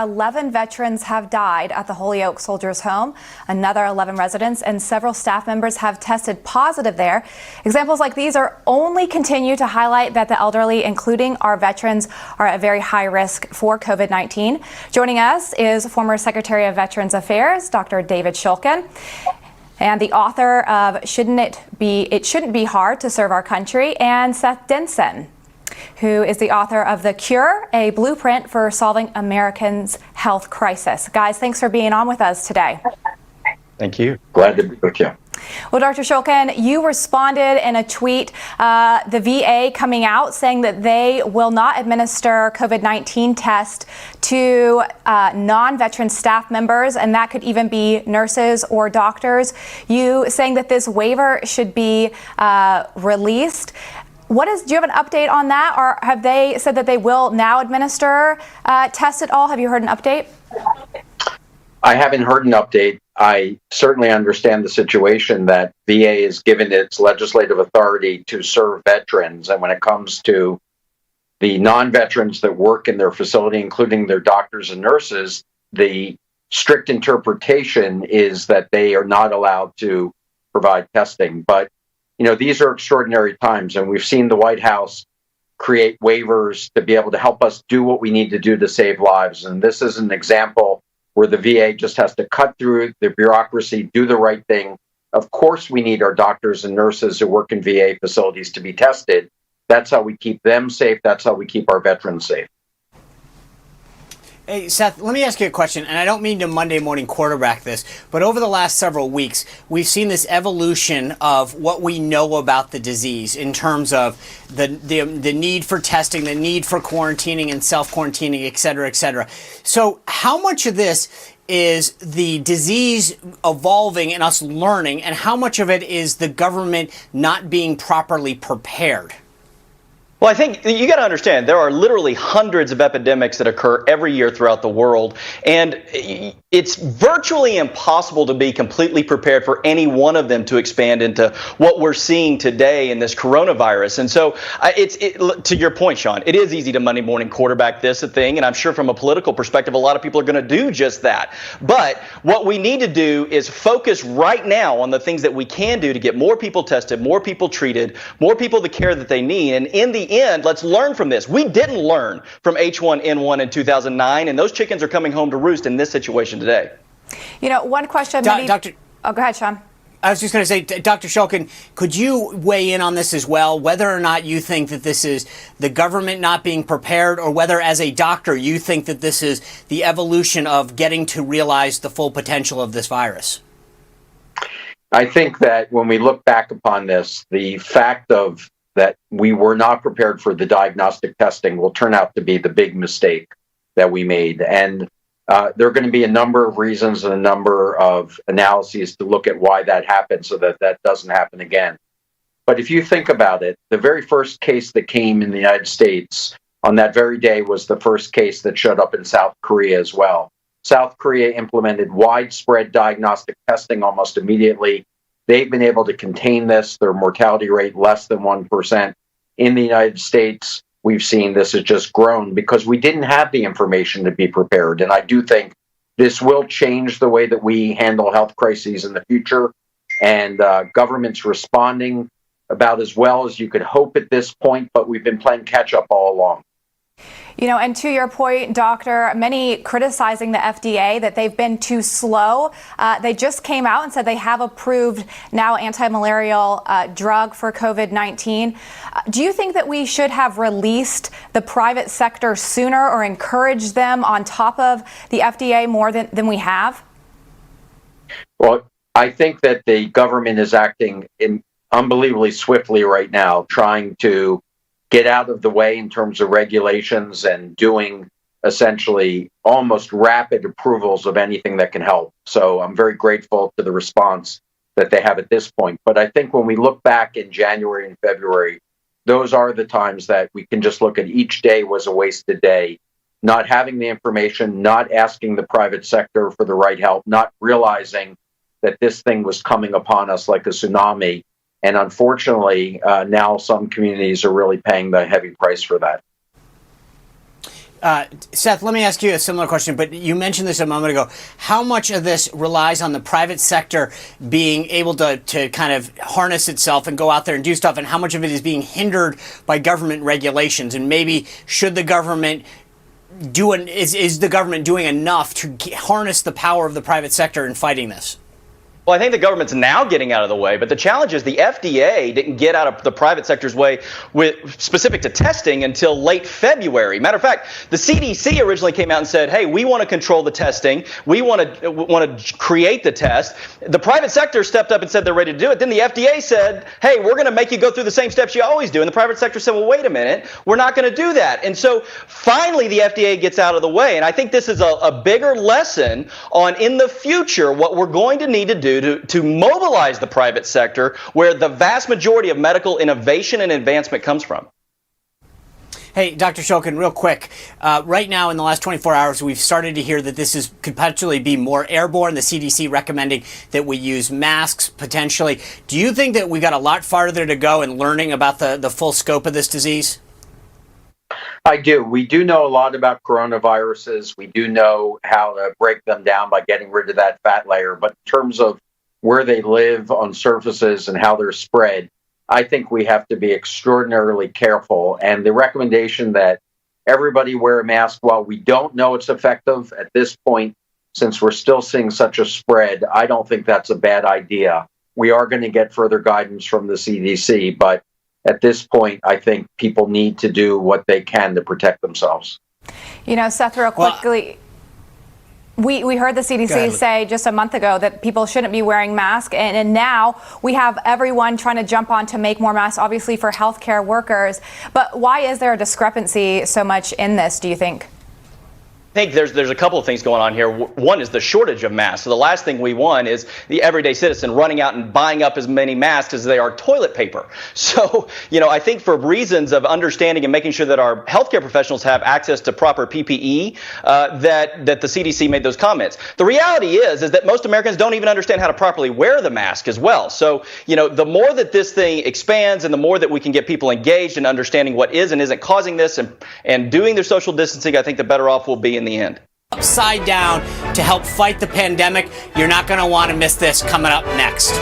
11 veterans have died at the Holyoke Soldiers Home. Another 11 residents and several staff members have tested positive there. Examples like these are only continue to highlight that the elderly, including our veterans, are at very high risk for COVID-19. Joining us is former Secretary of Veterans Affairs, Dr. David Shulkin, and the author of It Shouldn't Be Hard to Serve Our Country, and Seth Denson, who is the author of The Cure, a blueprint for solving Americans' health crisis. Guys, thanks for being on with us today. Thank you. Glad to be with you. Well, Dr. Shulkin, you responded in a tweet, the VA coming out saying that they will not administer COVID-19 tests to non-veteran staff members, and that could even be nurses or doctors. You saying that this waiver should be released. Do you have an update on that, or have they said that they will now administer tests at all? Have you heard an update? I haven't heard an update. I certainly understand the situation that VA is given its legislative authority to serve veterans. And when it comes to the non-veterans that work in their facility, including their doctors and nurses, the strict interpretation is that they are not allowed to provide testing. But you know, these are extraordinary times, and we've seen the White House create waivers to be able to help us do what we need to do to save lives. And this is an example where the VA just has to cut through the bureaucracy, do the right thing. Of course, we need our doctors and nurses who work in VA facilities to be tested. That's how we keep them safe. That's how we keep our veterans safe. Hey, Seth, let me ask you a question, and I don't mean to Monday morning quarterback this, but over the last several weeks, we've seen this evolution of what we know about the disease in terms of the need for testing, the need for quarantining and self-quarantining, et cetera, et cetera. So how much of this is the disease evolving and us learning, and how much of it is the government not being properly prepared? Well, I think you got to understand there are literally hundreds of epidemics that occur every year throughout the world, and it's virtually impossible to be completely prepared for any one of them to expand into what we're seeing today in this coronavirus. And so to your point, Sean, it is easy to Monday morning quarterback this thing, and I'm sure from a political perspective, a lot of people are going to do just that. But what we need to do is focus right now on the things that we can do to get more people tested, more people treated, more people the care that they need. And in the end, let's learn from this. We didn't learn from H1N1 in 2009, and those chickens are coming home to roost in this situation today. You know, one question. Oh, go ahead, Sean. I was just going to say, Dr. Shulkin, could you weigh in on this as well, whether or not you think that this is the government not being prepared, or whether as a doctor you think that this is the evolution of getting to realize the full potential of this virus? I think that when we look back upon this, the fact of that we were not prepared for the diagnostic testing will turn out to be the big mistake that we made. And there are going to be a number of reasons and a number of analyses to look at why that happened so that that doesn't happen again. But if you think about it, the very first case that came in the United States on that very day was the first case that showed up in South Korea as well. South Korea implemented widespread diagnostic testing almost immediately. They've been able to contain this, their mortality rate less than 1%. In the United States, we've seen this has just grown because we didn't have the information to be prepared. And I do think this will change the way that we handle health crises in the future. And government's responding about as well as you could hope at this point, but we've been playing catch up all along. You know, and to your point, Doctor, many criticizing the FDA that they've been too slow. They just came out and said they have approved now anti-malarial drug for COVID-19. Do you think that we should have released the private sector sooner or encouraged them on top of the FDA more than we have? Well, I think that the government is acting unbelievably swiftly right now, trying to get out of the way in terms of regulations and doing essentially almost rapid approvals of anything that can help. So I'm very grateful to the response that they have at this point. But I think when we look back in January and February, those are the times that we can just look at each day was a wasted day, not having the information, not asking the private sector for the right help, not realizing that this thing was coming upon us like a tsunami. And unfortunately, now some communities are really paying the heavy price for that. Seth, let me ask you a similar question, but you mentioned this a moment ago. How much of this relies on the private sector being able to kind of harness itself and go out there and do stuff, and how much of it is being hindered by government regulations? And maybe should the government is the government doing enough to harness the power of the private sector in fighting this? Well, I think the government's now getting out of the way, but the challenge is the FDA didn't get out of the private sector's way with specific to testing until late February. Matter of fact, the CDC originally came out and said, hey, we want to control the testing. We want to create the test. The private sector stepped up and said they're ready to do it. Then the FDA said, hey, we're going to make you go through the same steps you always do. And the private sector said, well, wait a minute, we're not going to do that. And so finally the FDA gets out of the way. And I think this is a bigger lesson on in the future what we're going to need to do to mobilize the private sector where the vast majority of medical innovation and advancement comes from. Hey, Dr. Shulkin, real quick. Right now, in the last 24 hours, we've started to hear that this could potentially be more airborne. The CDC recommending that we use masks potentially. Do you think that we got a lot farther to go in learning about the full scope of this disease? I do. We do know a lot about coronaviruses. We do know how to break them down by getting rid of that fat layer. But in terms of where they live on surfaces and how they're spread, I think we have to be extraordinarily careful. And the recommendation that everybody wear a mask, while we don't know it's effective at this point, since we're still seeing such a spread, I don't think that's a bad idea. We are going to get further guidance from the CDC, but at this point, I think people need to do what they can to protect themselves. You know, Seth, real quickly, we heard the CDC say just a month ago that people shouldn't be wearing masks, and now we have everyone trying to jump on to make more masks, obviously for healthcare workers. But why is there a discrepancy so much in this, do you think? I think there's a couple of things going on here. One is the shortage of masks. So the last thing we want is the everyday citizen running out and buying up as many masks as they are toilet paper. So, I think for reasons of understanding and making sure that our healthcare professionals have access to proper PPE, that the CDC made those comments. The reality is that most Americans don't even understand how to properly wear the mask as well. So, the more that this thing expands and the more that we can get people engaged in understanding what is and isn't causing this and doing their social distancing, I think the better off we'll be in the end. Upside down to help fight the pandemic. You're not going to want to miss this coming up next.